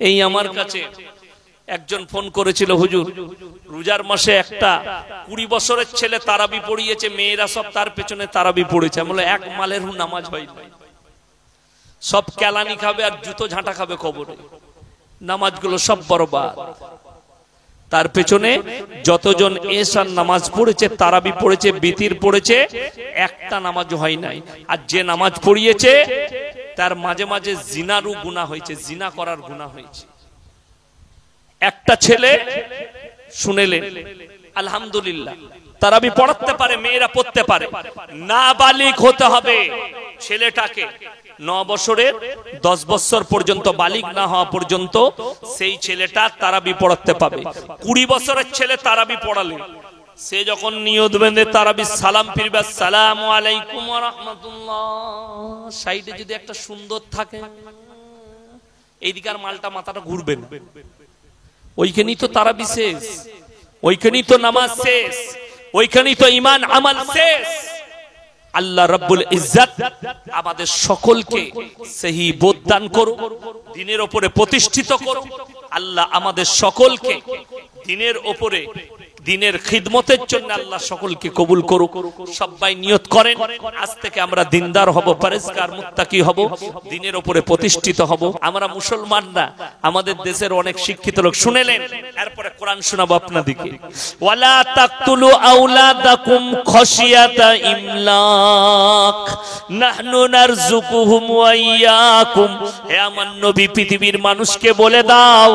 এই আমার কাছে একজন ফোন করেছিল, হুজুর রোজার মাসে একটা 20 বছরের ছেলে তারাবি পড়িয়েছে, মেয়েরা সব তার পেছনে তারাবি পড়েছে। বলে এক মালের নামাজ হয় না, সব কেলানি খাবে আর জুতো ঝাঁটা খাবে কবরে, নামাজগুলো সব বরবাদ। তার পেছনে যতজন এশার নামাজ পড়েছে, তারাবি পড়েছে, বিতির পড়েছে, একটা নামাজ হয় নাই। আর যে নামাজ পড়িয়েছে তার মাঝে মাঝে জিনারও গুনাহ হয়েছে, জিনা করার গুনাহ হয়েছে। একটা ছেলে শুনেলেন, আলহামদুলিল্লাহ তারাবি পড়তে পারে, মেয়েরা পড়তে পারে, নাবালিগ হতে হবে ছেলেটাকে। 9 বছরের 10 বছর পর্যন্ত বালিগ না হওয়া পর্যন্ত সেই ছেলেটা তারাবি পড়তে পাবে। 20 বছরের ছেলে তারাবি পড়ালেন, সে যখন নিয়ত বেঁধে তারাবি সালাম ফিরবে, আসসালামু আলাইকুম ওয়া রাহমাতুল্লাহ, সাইডে যদি একটা সুন্দর থাকে, এইদিকার মালটা মাথাটা ঘুরবে না, ওইখানেই তো তারাবি শেষ, ওইখানেই তো নামাজ শেষ, ওইখানেই তো ঈমান আমল শেষ। আল্লাহ রাব্বুল ইজ্জত আমাদের সকলকে সহি বোধ দান করুন, দ্বীনের উপরে প্রতিষ্ঠিত করুন। আল্লাহ আমাদের সকলকে দ্বীনের উপরে, দ্বীনের খিদমতের জন্য আল্লাহ সকলকে কবুল করুক। সবাই নিয়ত করেন, আজ থেকে আমরা দিনদার হব, পরেজগার মুত্তাকি হব, দ্বীনের উপরে প্রতিষ্ঠিত হব। আমরা মুসলমানরা, আমাদের দেশের অনেক শিক্ষিত লোক শুনেলেন, এরপরে কোরআন শোনাবো আপনাদেরকে। ওয়ালা তাকতুলু আওলাদাকুম খাশিয়াতা ইমলাক নাহনু নারযুকুহুম ওয়া ইয়াকুম। হে আমার নবী, পৃথিবীর মানুষকে বলে দাও,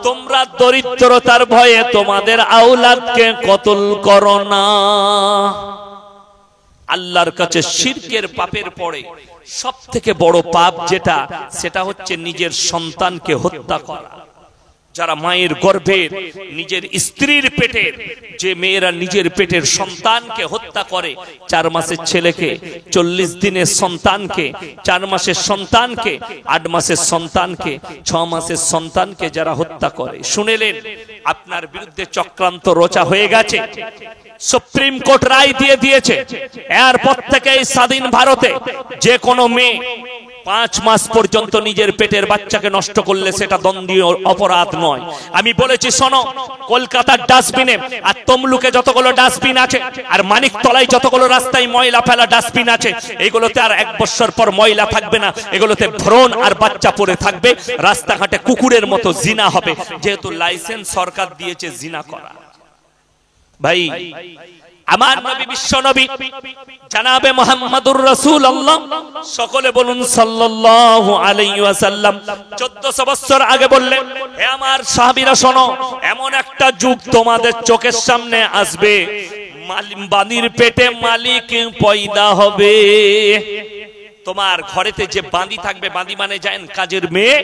তোমরা দরিদ্রতার ভয়ে তোমাদের আওলাদকে কতল করো না। আল্লাহর কাছে শিরকের পাপের পরে সব থেকে বড় পাপ যেটা, সেটা হচ্ছে নিজের সন্তানকে হত্যা করা। যারা মায়ের গর্ভের, নিজের স্ত্রীর পেটের, যে মেয়েরা নিজের পেটের সন্তানকে হত্যা করে, 4 মাসের ছেলেকে, 40 দিনের সন্তানকে, 4 মাসের সন্তানকে, 8 মাসের সন্তানকে, 6 মাসের সন্তানকে যারা হত্যা করে, শুনেলেন আপনার বিরুদ্ধে চক্রান্ত রচা হয়ে গেছে। সুপ্রিম কোর্ট রায় দিয়ে দিয়েছে, এরপর থেকে এই স্বাধীন ভারতে যে কোনো মেয়ে 5 মাস পর্যন্ত নিজের পেটের বাচ্চাকে নষ্ট করলে সেটা দণ্ডনীয় অপরাধ নয়। আমি বলেছি শোনো, কলকাতার ডাস্টবিনে আর তমলুকে যতগুলো ডাস্টবিন আছে, আর মানিকতলায় যতগুলো রাস্তায় ময়লা ফেলা ডাস্টবিন আছে, এগুলোতে আর 1 বছর পর ময়লা থাকবে না, এগুলোতে ভ্রূণ আর বাচ্চা পড়ে থাকবে। রাস্তাঘাটে কুকুরের মতো জিনা হবে, যেহেতু লাইসেন্স সরকার দিয়েছে জিনা করা। ভাই, আমার নবী, বিশ্ব নবী জনাবে মুহাম্মদুর রাসূলুল্লাহ, সকলে বলুন সাল্লাল্লাহু আলাইহি ওয়াসাল্লাম, 1400 বছর আগে বললেন, হে আমার সাহাবীরা শোনো, এমন একটা যুগ তোমাদের চোখের সামনে আসবে, বাঁদির পেটে মালিক পয়দা হবে। তোমার ঘরেতে যে বাঁধি থাকবে, বাঁধি মানে জানেন কাজের মেয়ে,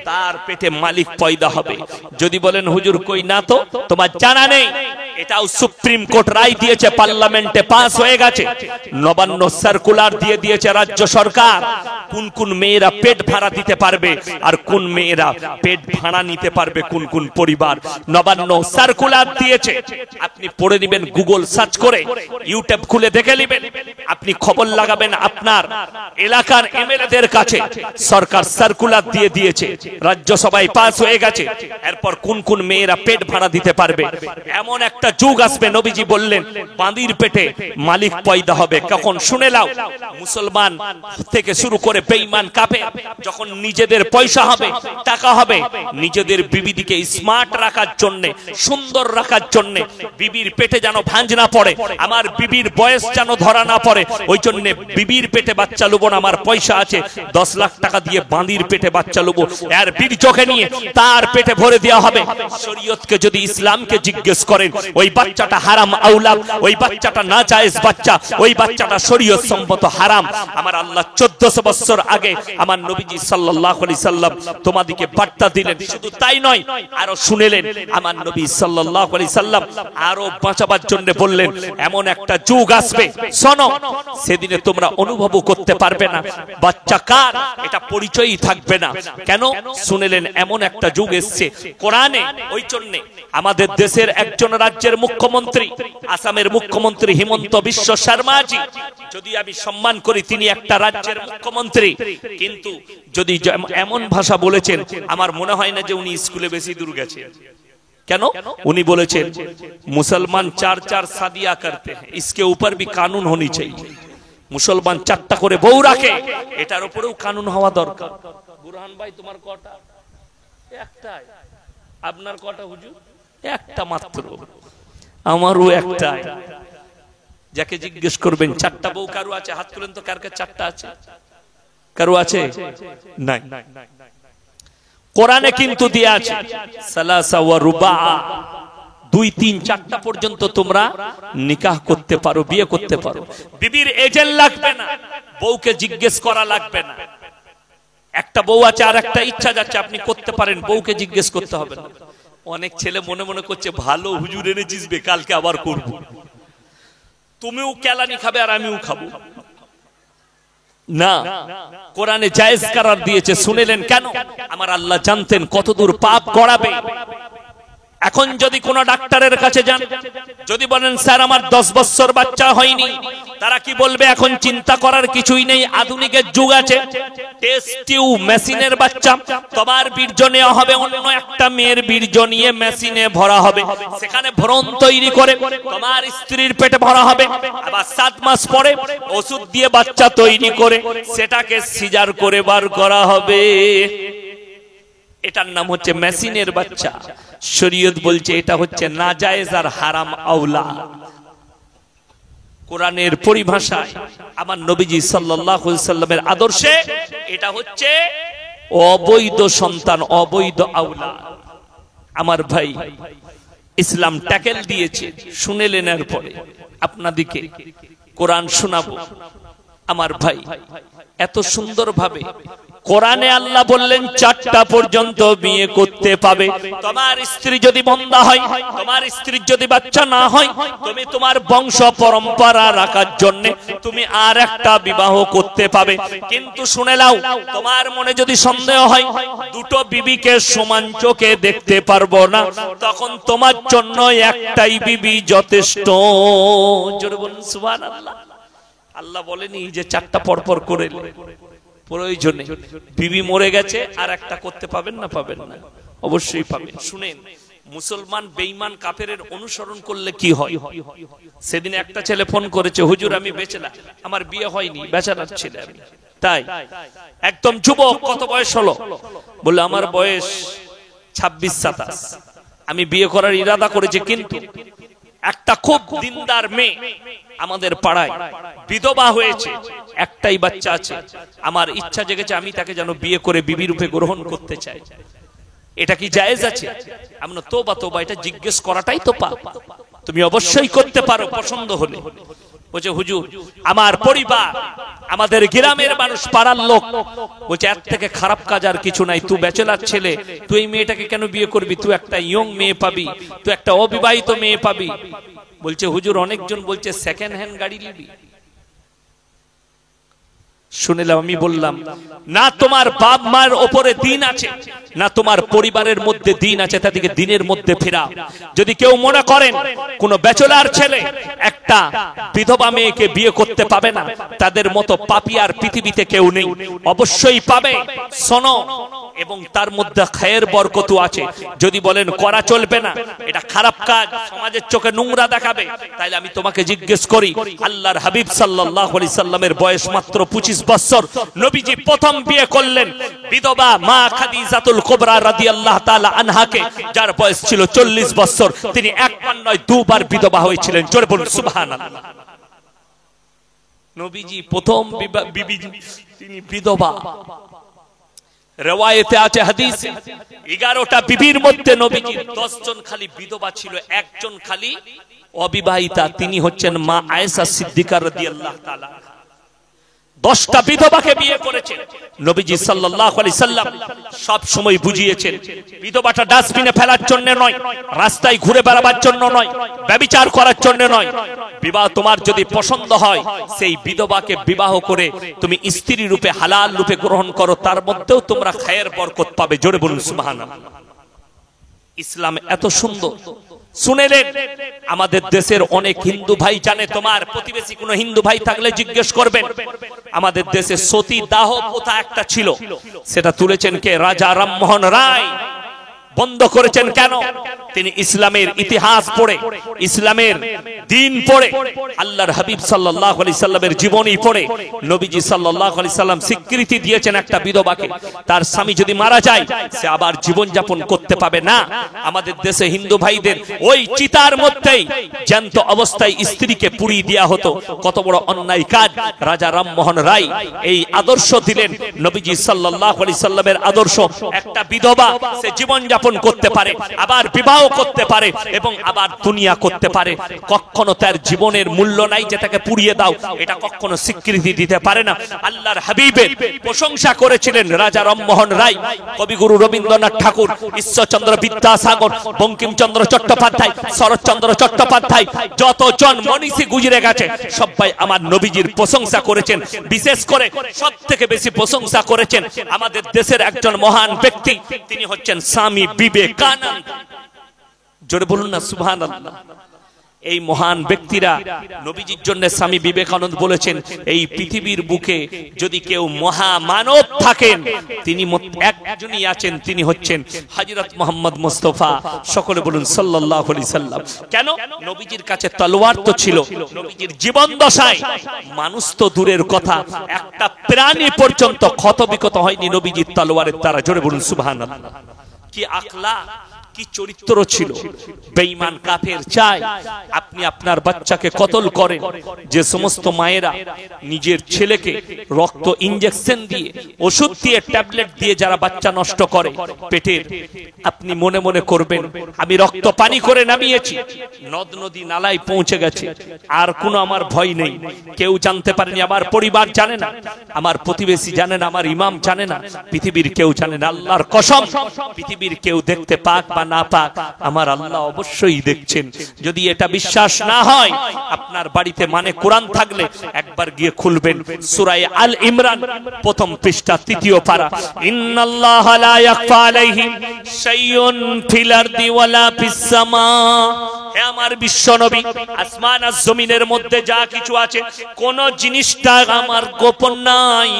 তার পেটে মালিক পয়দা হবে। যদি বলেন হুজুর কই না তো, তোমার জানা নেই, এটাও সুপ্রিম কোর্ট রায় দিয়েছে, পার্লামেন্টে পাস হয়ে গেছে। নবান্ন সার্কুলার দিয়ে দিয়েছে রাজ্য সরকার, কোন কোন মেয়েরা পেট ভাড়া দিতে পারবে আর কোন মেয়েরা পেট ভাড়া নিতে পারবে, কোন কোন পরিবার। নবান্ন সার্কুলার দিয়েছে, আপনি পড়ে নেবেন, গুগল সার্চ করে, ইউটিউব খুলে দেখে নেবেন, আপনি খবর লাগাবেন আপনার এলাকার এমএলএদের কাছে। সরকার সার্কুলার দিয়ে দিয়েছে, রাজ্যসভায় পাস হয়ে গেছে। এরপর কোন কোন মেয়েরা পেট ভাড়া দিতে পারবে। এমন একটা যুগ আসবে, নবীজি বললেন বাঁদির পেটে মালিক পয়দা হবে। কখন শুনে নাও, মুসলমান থেকে শুরু করে বেঈমান কাফের যখন নিজেদের পয়সা হবে, টাকা হবে, নিজেদের বিবিদিকে স্মার্ট রাখার জন্য, সুন্দর রাখার জন্য, বিবির পেটে যেন ভাঁজ না পড়ে, আমার বিবির বয়স যেন ধরা না পড়ে, ওই জন্য বিবির পেটে বাচ্চা লুবো না, আমার পয়সা আছে 10 লাখ টাকা দিয়ে বাঁদির পেটে বাচ্চা লুবো, এর বীর্যকে নিয়ে তার পেটে ভরে দেওয়া হবে। শরীয়তকে যদি, ইসলামকে জিজ্ঞেস করেন, ওই বাচ্চাটা হারাম আওলাদ, ওই বাচ্চাটা নাজায়েজ বাচ্চা, ওই বাচ্চাটা শরীয়ত সম্মত হারাম। আমার আল্লাহ 1400 বছর আগে আমার নবীজি সাল্লাল্লাহু আলাইহি সাল্লাম তোমাদেরকে বার্তা দিলেন। শুধু তাই নয়, আরো শুনেলেন আমার নবী সাল্লাল্লাহু আলাইহি সাল্লাম আরো বাঁচাবার জন্য বললেন, এমন একটা যুগ আসবে, শোনো, সেদিনে তোমরা অনুভব করতে পারবে না বাচ্চা কার, এটা পরিচয়ই থাকবে না। কেন শুনেলেন, এমন একটা যুগ এসছে কোরআনে। ওই জন্য আমাদের দেশের একজন রাজ্যের রাজ্যের মুখ্যমন্ত্রী, আসামের মুখ্যমন্ত্রী হিমন্ত বিশ্ব শর্মাজি, যদি আমি সম্মান করি তিনি একটা রাজ্যের মুখ্যমন্ত্রী, কিন্তু যদি এমন ভাষা বলেছেন আমার মনে হয় না যে উনি স্কুলে বেশি দূর গেছেন। কেন? উনি বলেছেন মুসলমান 4 शादियां करते हैं, इसके ऊपर भी कानून होनी चाहिए। মুসলমান 4টা করে বউ রাখে, এটার উপরেও কানুন হওয়া দরকার। বুরহান ভাই তোমার কটা? একটাই। আপনার কটা হুজুর? একটা মাত্র। আমারও একটাই। যাকে জিজ্ঞেস করবেন 4টা বউ কারো আছে হাত তুলেন তো, কার কাছে 4টা আছে? কারো আছে? নাই। কোরআনে কিন্তু দেয়া আছে সালাসা ওয়া রুবা, 2, 3, 4টা পর্যন্ত তোমরা নিকাহ করতে পারো, বিয়ে করতে পারো। বিবির এজেন্ট লাগবে না, বউকে জিজ্ঞেস করা লাগবে না। একটা বউ আছে আর একটা ইচ্ছা যাচ্ছে, আপনি করতে পারেন, বউকে জিজ্ঞেস করতে হবে না। অনেক ছেলে মনে মনে করছে ভালো হুজুর এনে জিসবে, কালকে আবার করব। তুমিও কেলানি খাবে আর আমিও খাবো না। কোরআনে জায়েজ করার দিয়েছে, শুনেলেন কেন? আমার আল্লাহ জানতেন কতদূর পাপ গড়াবে। এখন যদি কোন ডাক্তারের কাছে যান, যদি বলেন স্যার আমার 10 বছর বাচ্চা হয়নি, তারা কি বলবে? এখন চিন্তা করার কিছুই নেই, আধুনিকের যুগ আছে, টেস্ট টিউব মেশিনের বাচ্চা, তোমার বীর্য নেওয়া হবে, অন্য একটা মেয়ের বীর্য নিয়ে মেশিনে ভরা হবে, সেখানে ভ্রূণ তৈরি করে তোমার স্ত্রীর পেটে ভরা হবে, আবার 7 মাস পরে ওষুধ দিয়ে বাচ্চা তৈরি করে সেটাকে সিজার করে বার করা হবে। এটার নাম হচ্ছে মেশিনের বাচ্চা। শরীয়ত বলছে এটা হচ্ছে নাজায়েজ আর হারাম আওলাদ। কোরআনের পরিভাষায়, আমার নবীজি সাল্লাল্লাহু আলাইহি সাল্লামের আদর্শে এটা হচ্ছে অবৈধ সন্তান, অবৈধ আওলাদ। আমার ভাই, ইসলাম ট্যাকেল দিয়েছে, শুনেলেন। এরপরে আপনাদিকে কোরআন শোনাবো। আমার ভাই, এত সুন্দর ভাবে কোরআনে আল্লাহ বললেন 4টা পর্যন্ত বিয়ে করতে পাবে। তোমার স্ত্রী যদি বন্ধা হয়, তোমার স্ত্রীর যদি বাচ্চা না হয়, তুমি তোমার বংশ পরম্পরা রাখার জন্য তুমি আর একটা বিবাহ করতে পাবে। কিন্তু শুনে নাও, তোমার মনে যদি সন্দেহ হয় 2টো বিবিকে সমান চোখে দেখতে পারবো না, তখন তোমার জন্য একটাই বিবি যথেষ্ট। জোরে বলুন সুবহানাল্লাহ। আল্লাহ বলেনি যে 4টা পরপর করে প্রয়োজনে। বিবি মরে গেছে আর একটা করতে পাবেন না? পাবেন না, অবশ্যই পাবেন। শুনেন, মুসলমান বেঈমান কাফেরের অনুসরণ করলে কি হয়? সেদিন একটা ছেলে ফোন করেছে, হুজুর আমি বেচেলা, আমার বিয়ে হয়নি, বেচারার ছেলে আমি। তাই? একদম যুবক। কত বয়স হলো? বলে আমার বয়স 26-27। আমি বিয়ে করার ইরাদা করেছি, কিন্তু একটা খুব দিনদার মেয়ে আমাদের পাড়ায় বিধবা হয়েছে, একটাই বাচ্চা আছে, আমার ইচ্ছা জেগেছে আমি তাকে যেন বিয়ে করে বিবি রূপে গ্রহণ করতে চাই। এটা কি জায়েজ আছে? আমরা তোবা তোবা, এটা জিজ্ঞেস করাটাই তো পাপ। তুমি অবশ্যই করতে পারো পছন্দ হলে। বলছে হুজুর আমার পরিবার, আমাদের গ্রামের মানুষ, পাড়ার লোক বলছে এর থেকে খারাপ কাজ আর কিছু নাই, তুই ব্যাচেলার ছেলে, তুই এই মেয়েটাকে কেন বিয়ে করবি? তুই একটা ইয়ং মেয়ে পাবি, তুই একটা অবিবাহিত মেয়ে পাবি। বলছে হুজুর অনেকজন বলছে সেকেন্ড হ্যান্ড গাড়ি নিবি। শুনলাম, আমি বললাম না, তোমার বাপ মার উপরে দিন আছে না, তোমার পরিবারের মধ্যে দিন আছে, তাদেরকে দিনের মধ্যে ফেরাও। যদি কেউ মনে করেন কোন ব্যাচেলার ছেলে একটা বিধবা মেয়েকে বিয়ে করতে পাবে না, তাদের মতো পাপী আর পৃথিবীতে কেউ নেই। অবশ্যই পাবে। শোনো, এবং তার মধ্যে খায়ের বরকত আছে। যদি বলেন করা চলবে না, এটা খারাপ কাজ, সমাজের চোখে নোংরা দেখাবে, তাইলে আমি তোমাকে জিজ্ঞেস করি, আল্লাহর হাবিব সাল্লাল্লাহু আলাইহি সাল্লামের বয়স মাত্র 25 বছর। নবীজি প্রথম বিয়ে করলেন বিধবা মা খাদিজাতুল কুবরা রাদিয়াল্লাহু তাআলা আনহাকে, যার বয়স ছিল 40 বছর। তিনি একবার নয় 2 বার বিধবা হয়েছিলেন। জোরে বলুন সুবহানাল্লাহ। নবীজি প্রথম বিবি তিনি বিধবা। রিওয়ায়েতে আছে, হাদিসে 11টা বিবির মধ্যে নবীজির 10 জন খালি বিধবা ছিল, একজন খালি অবিবাহিতা, তিনি হচ্ছেন মা আয়েশা সিদ্দিকা রাদিয়াল্লাহু তাআলা। 10টা বিধবাকে বিয়ে করেছেন নবীজি সাল্লাল্লাহু আলাইহি সাল্লাম। সব সময় বুঝিয়েছেন বিধবাটা ডাস্টবিনে ফেলার জন্য নয়, রাস্তায় ঘুরে বেড়াবার জন্য নয়, ব্যভিচার করার জন্য নয়। বিবাহ তোমার যদি পছন্দ হয়, সেই বিধবাকে বিবাহ করে তুমি স্ত্রী রূপে হালাল রূপে গ্রহণ করো, তার মধ্যেও তোমরা খায়ের বরকত পাবে। জোরে বলুন সুবহানাল্লাহ। ইসলাম এত সুন্দর। শুনেলেন, আমাদের দেশের অনেক হিন্দু ভাই জানে, তোমার প্রতিবেশী কোনো হিন্দু ভাই থাকলে জিজ্ঞেস করবেন, আমাদের দেশে সতী দাহ প্রথা একটা ছিল, সেটা তুলেছেন কে? রাজা রামমোহন রায়। বন্ধ করেছেন কেন? তিনি ইসলামের ইতিহাস পড়ে, ইসলামের দিন পড়ে, আল্লাহর হাবিব সাল্লাল্লাহু আলাইহি সাল্লামের জীবনী পড়ে নবীজি সাল্লাল্লাহু আলাইহি সাল্লাম স্বীকৃতি দিয়েছেন একটা বিধবাকে তার স্বামী যদি মারা যায় সে আবার জীবন যাপন করতে পাবে না। আমাদের দেশে হিন্দু ভাইদের ওই চিতার মধ্যেই জ্যান্ত অবস্থায় স্ত্রীকে পুড়িয়ে দেওয়া হতো। কত বড় অন্যায় কাজ! রাজা রামমোহন রায় এই আদর্শ দিলেন, নবীজি সাল্লাল্লাহু আলাইহি সাল্লামের আদর্শ। একটা বিধবা সে জীবন যাপন করতে পারে, আবার বিবাহ করতে পারে এবং আবার দুনিয়া করতে পারে। কখনো তার জীবনের মূল্য নাই যে তাকে পুড়িয়ে দাও, এটা কখনো স্বীকৃতি দিতে পারে না। আল্লাহর হাবিবের প্রশংসা করেছিলেন রাজা রামমোহন রায়, কবিগুরু রবীন্দ্রনাথ ঠাকুর, ঈশ্বরচন্দ্র বিদ্যাসাগর, বঙ্কিমচন্দ্র চট্টোপাধ্যায়, শরৎচন্দ্র চট্টোপাধ্যায়, যতজন মনীষী গুজরে গেছে সবাই আমার নবীজির প্রশংসা করেছেন। বিশেষ করে সব থেকে বেশি প্রশংসা করেছেন আমাদের দেশের একজন মহান ব্যক্তি, তিনি হচ্ছেন স্বামী বিবেকানন্দ। জোরে বলুন না সুবহানাল্লাহ। এই মহান ব্যক্তিরা নবীজির জন্য স্বামী বিবেকানন্দ বলেছেন, এই পৃথিবীর বুকে যদি কেউ মহামানব থাকেন তিনি একজনই আছেন, তিনি হচ্ছেন হযরত মুহাম্মদ মুস্তাফা। সকলে বলুন সাল্লাল্লাহু আলাইহি সাল্লাম। কেন? নবীজির কাছে তলোয়ার তো ছিল, নবীজির জীবন দশায় মানুষ তো দূরের কথা, একটা প্রাণী পর্যন্ত ক্ষতবিক্ষত হয়নি নবীজির তলোয়ারের দ্বারা। জোরে বলুন সুবহানাল্লাহ। কি আখলা, কি চরিত্র ছিল! বেঈমান কাফের চায় আপনি আপনার বাচ্চাকে কতল করেন। যে সমস্ত মায়েরা নিজের ছেলেকে রক্ত ইনজেকশন দিয়ে, ওষুধ দিয়ে, ট্যাবলেট দিয়ে যারা বাচ্চা নষ্ট করে পেটের, আপনি মনে মনে করবেন আমি রক্ত পানি করে নামিয়েছি, নদ নদী নালায় পৌঁছে গেছে, আর কোনো আমার ভয় নেই। কেউ জানতে পারেনি, আমার পরিবার জানে না, আমার প্রতিবেশী জানে না, আমার ইমাম জানে না, পৃথিবীর কেউ জানে না। আল্লাহর কসম, পৃথিবীর কেউ দেখতে পাক বা না পাক, আমার আল্লাহ অবশ্যই দেখছেন। যদি এটা বিশ্বাস না হয়, আপনার বাড়িতে মানে কোরআন থাকলে একবার গিয়ে খুলবেন সূরা আল ইমরান প্রথম পৃষ্ঠা 3য় পারা। ইন্নাল্লাহা লা ইয়াখফা আলাইহি শাইউন ফিল আরদি ওয়ালা ফিস সামা। হে আমার বিশ্বনবী, আসমান আর জমিনের মধ্যে যা কিছু আছে কোন জিনিসটা আমার গোপন নাই।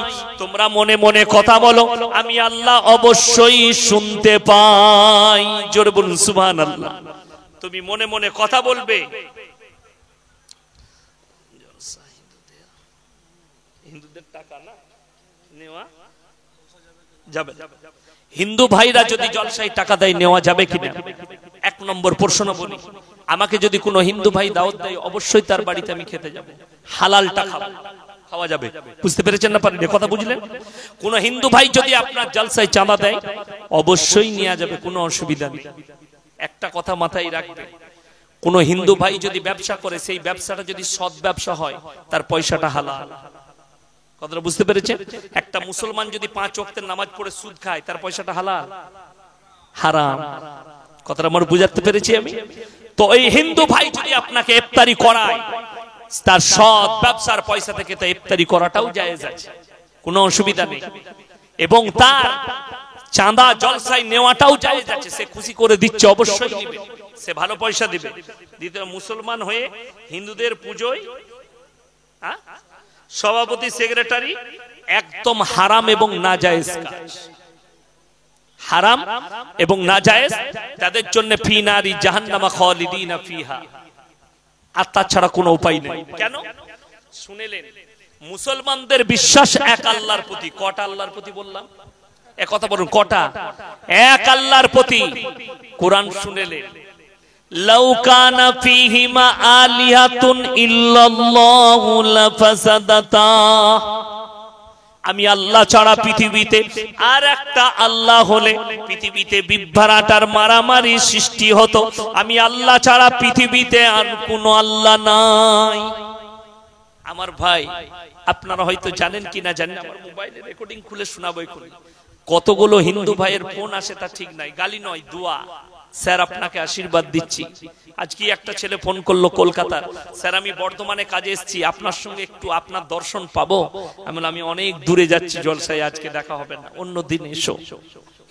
তোমরা মনে মনে কথা বলো, আমি আল্লাহ অবশ্যই শুনতে পাই। জোরে বলুন সুবহানাল্লাহ। তুমি মনে মনে কথা বলবে। হিন্দুদের টাকা না নেওয়া যাবে? হিন্দু ভাইরা যদি জলসায় টাকা দেয় নেওয়া যাবে কিনা? 1 নম্বর প্রশ্ন বলি, আমাকে যদি কোনো হিন্দু ভাই দাওয়াত দেয় অবশ্যই তার বাড়িতে আমি খেতে যাব, হালাল টাকা খাওয়া যাবে। বুঝতে পেরেছেন না? পারেন কথা বুঝলেন? কোন হিন্দু ভাই যদি আপনার জলসায় চাঁদা দেয় অবশ্যই নেওয়া যাবে, কোনো অসুবিধা নেই। একটা কথা মাথায় রাখবেন, কোন হিন্দু ভাই যদি ব্যবসা করে সেই ব্যবসাটা যদি সৎ ব্যবসা হয় তার পয়সাটা হালাল। কথাটা বুঝতে পেরেছেন? একটা মুসলমান যদি 5 ওয়াক্তের নামাজ পড়ে সুদ খায় তার পয়সাটা হালাল? হারাম। কথাটা আমার বুঝাতে পেরেছি আমি? তো এই হিন্দু ভাই যদি আপনাকে ইফতারি করায় তার সৎ ব্যবসার পয়সা থেকে তো ইফতারি করাটাও জায়েজ আছে, কোনো অসুবিধা নেই। এবং তার চাঁদা জলসায় নেওয়াটাও জায়েজ আছে, সে খুশি করে দিচ্ছে অবশ্যই দিবে, সে ভালো পয়সা দিবে। দ্বিতীয়, মুসলমান হয়ে হিন্দুদের পুজোয় সভাপতি সেক্রেটারি একদম হারাম এবং নাজায়েজ কাজ। হারাম এবং নাজায়েজ, তাদের জন্য ফি নারি জাহান্নামা খালিদিনা ফিহা, আর তাছাড়া কোনো উপায় নেই। কেন? শুনেলেন, মুসলমানদের বিশ্বাস এক আল্লাহর প্রতি। কটা আল্লাহর প্রতি বললাম? এক কথা বলুন, কটা? এক আল্লাহর প্রতি। কোরআন শুনেলেন, লাউ কানা ফীহিমা আলিহাতুন ইল্লাল্লাহু লাফাসাদাতা। আমি আল্লাহ ছাড়া পৃথিবীতে আর একটা আল্লাহ হলে পৃথিবীতে বিভ্রাটার মারামারি সৃষ্টি হতো। আমি আল্লাহ ছাড়া পৃথিবীতে আর কোনো আল্লাহ নাই। আমার ভাই, আপনারা হয়তো জানেন কিনা জানেন, আমার মোবাইলে রেকর্ডিং খুলে শোনাবো। কতগুলো হিন্দু ভাইয়ের ফোন আসে তা ঠিক নাই, গালি নয়, দোয়া। স্যার আপনাকে আশীর্বাদ দিচ্ছি। আজকে একটা ছেলে ফোন করলো কলকাতার, স্যার আমি বর্ধমানে কাজে এসেছি, আপনার সঙ্গে একটু আপনার দর্শন পাবো? আমি অনেক দূরে যাচ্ছি জলসায়, আজকে দেখা হবে না, অন্য দিন এসো।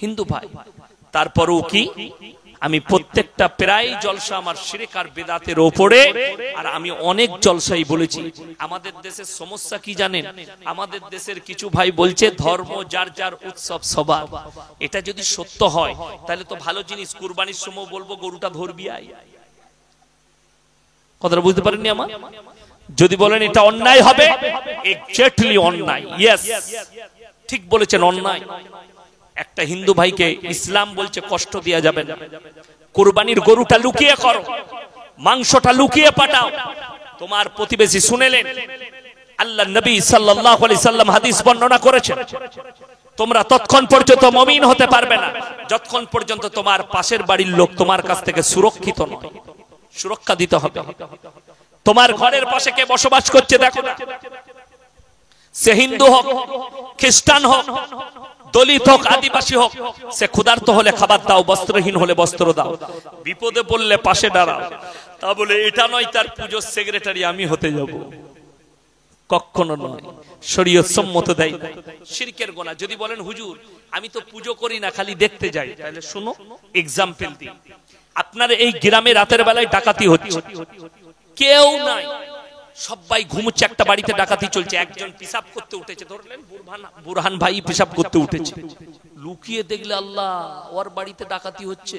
হিন্দু ভাই, তারপরও কি আমি প্রত্যেকটা প্রায় জলসা আমার শিরক আর বিদআতের উপরে, আর আমি অনেক জলসাই বলেছি। আমাদের দেশের সমস্যা কি জানেন? আমাদের দেশের কিছু ভাই বলছে ধর্ম যার যার উৎসব সবার। এটা যদি সত্য হয় তাহলে তো ভালো জিনিস, কুরবানির সময় বলবো গরুটা ধরবি আয়। কথাটা বুঝতে পারেননি আমার? যদি বলেন এটা অন্যায় হবে, এক্স্যাক্টলি অন্যায়, ইয়েস ঠিক বলেছেন, অন্যায়। একটা হিন্দু ভাইকে ইসলাম বলছে কষ্ট দেয়া যাবে না। কুরবানির গরুটা লুকিয়ে করো, মাংসটা লুকিয়ে পাঠাও। তোমার প্রতিবেশী শুনেলেন, আল্লাহ নবী সাল্লাল্লাহু আলাইহি সাল্লাম হাদিস বর্ণনা করেছেন, তোমরা ততক্ষণ পর্যন্ত মুমিন হতে পারবে না যতক্ষণ পর্যন্ত তোমার পাশের বাড়ির লোক তোমার কাছ থেকে সুরক্ষিত নয়। সুরক্ষা দিতে হবে। তোমার ঘরের পাশে কে বসবাস করছে দেখো না, সে হিন্দু হোক, খ্রিস্টান হোক, দলিত হোক, আদিবাসী হোক, সে ক্ষুধার্ত হলে খাবার দাও, বস্ত্রহীন হলে বস্ত্র দাও, বিপদে পড়লে পাশে দাঁড়াও। তা বলে এটা নয় তার পুজোর সেক্রেটারি আমি হতে যাব, কখনো নয়। শরীয়ত সম্মত দেয় শিরকের গুনাহ। যদি বলেন হুজুর আমি তো পুজো করি না, খালি দেখতে যাই, তাহলে শুনো এক্সাম্পল দিই। আপনার এই গ্রামে রাতের বেলায় ডাকাতি হচ্ছে, কেউ নাই, সবাই ঘুমুচ্ছে, একটা বাড়িতে ডাকাতি চলছে, একজন পেশাব করতে উঠেছে, ধরলেন বুরহান ভাই পেশাব করতে উঠেছে, লুকিয়ে দেখলে আল্লাহ ওর বাড়িতে ডাকাতি হচ্ছে,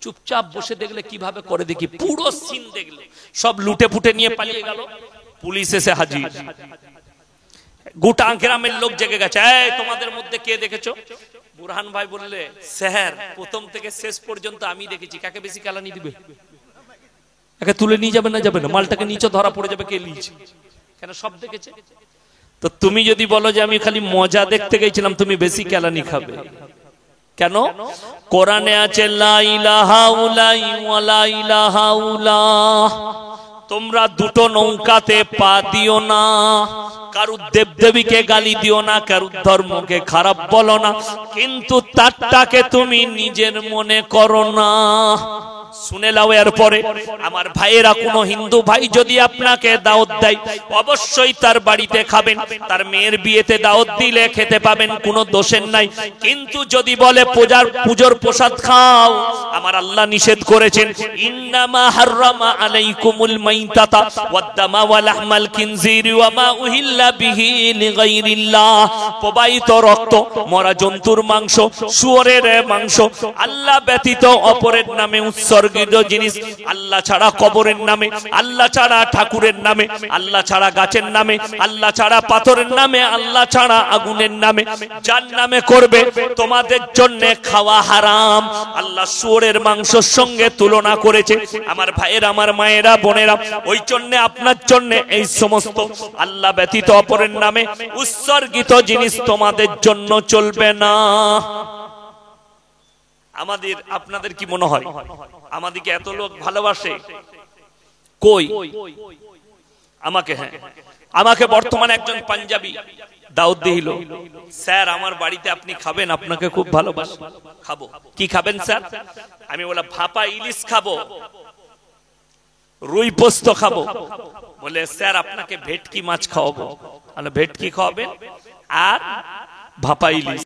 চুপচাপ বসে দেখলে কিভাবে করে দেখি, পুরো সিন দেখলে সব লুটে ফুটে নিয়ে পালিয়ে গেল, পুলিশ এসে হাজির। গোটা গ্রামের লোক জেগে গেছে, এই তোমাদের মধ্যে কে দেখেছো? বুরহান ভাই বললে স্যার প্রথম থেকে শেষ পর্যন্ত আমি দেখেছি। কাকে বেশি কালানি দিবে? একে তুলে নিয়ে যাবে না, যাবে না, মালটাকে নিচে ধরা পড়ে যাবে, কে নিয়েছে, কেন সব দেখেছে। তো তুমি যদি বলো যে আমি খালি মজা দেখতে গেছিলাম, তুমি বেশি কেলানি খাবে। কেন? কোরআনে আছে লা ইলাহা উলাই ওয়া লা ইলাহা উলাহ, তোমরা দুটো নৌকাতে পা দিও না, কারুর দেবদেবীকে গালি দিও না, কারুর ধর্মকে খারাপ বলো না, কিন্তু তারটাকে তুমি নিজের মনে করো না। শুনে লাও। এরপরে আমার ভাইয়েরা, কোন হিন্দু ভাই যদি আপনাকে দাওয়াত দেয় অবশ্যই তার বাড়িতে খাবেন, তার মেয়ের বিয়েতে দাওয়াত দিলে খেতে পাবেন, কোনো দোষের নাই। কিন্তু যদি বলে পূজার প্রসাদ খাও, আমার আল্লাহ নিষেধ করেছেন, ইন্নামা হাররামা আলাইকুমুল মাইতাতা ওয়াদ-দামা ওয়া লাহমাল খিনজিরি ওয়া মা উহিল্লা বিহি লিগাইরিল্লাহ, প্রবাহিত রক্ত, মরা জন্তুর মাংস, শুয়োরের মাংস, আল্লাহ ব্যতীত অপরের নামে উৎসর্গিত জিনিস, আল্লাহ ছাড়া কবরের নামে, আল্লাহ ছাড়া ঠাকুরের নামে, আল্লাহ ছাড়া গাছের নামে, আল্লাহ ছাড়া পাথরের নামে, আল্লাহ ছাড়া আগুনের নামে, যার নামে করবে তোমাদের জন্য খাওয়া হারাম। আল্লাহ শুয়োরের মাংসের সঙ্গে তুলনা করেছে। আমার ভাইয়ের, আমার মায়েরা, বোনেরা, ওই জন্য আপনার জন্য এই সমস্ত আল্লাহ ব্যতীত অপরের নামে উৎসর্গিত জিনিস তোমাদের জন্য চলবে না। আমাদের আপনাদের কি মনে হয় আমাদেরকে এত লোক ভালোবাসে? কই আমাকে, হ্যাঁ আমাকে বর্তমানে একজন পাঞ্জাবি দাওয়াত দিল, স্যার আমার বাড়িতে আপনি খাবেন, আপনাকে খুব ভালোবাসি। খাবো। কি খাবেন স্যার? আমি বললাম ভাপা ইলিশ খাবো, রুই পোস্ত খাবো। বলে স্যার আপনাকে ভেটকি মাছ খাওয়াবো। ভেটকি খাওয়াবেন আর ভাপা ইলিশ।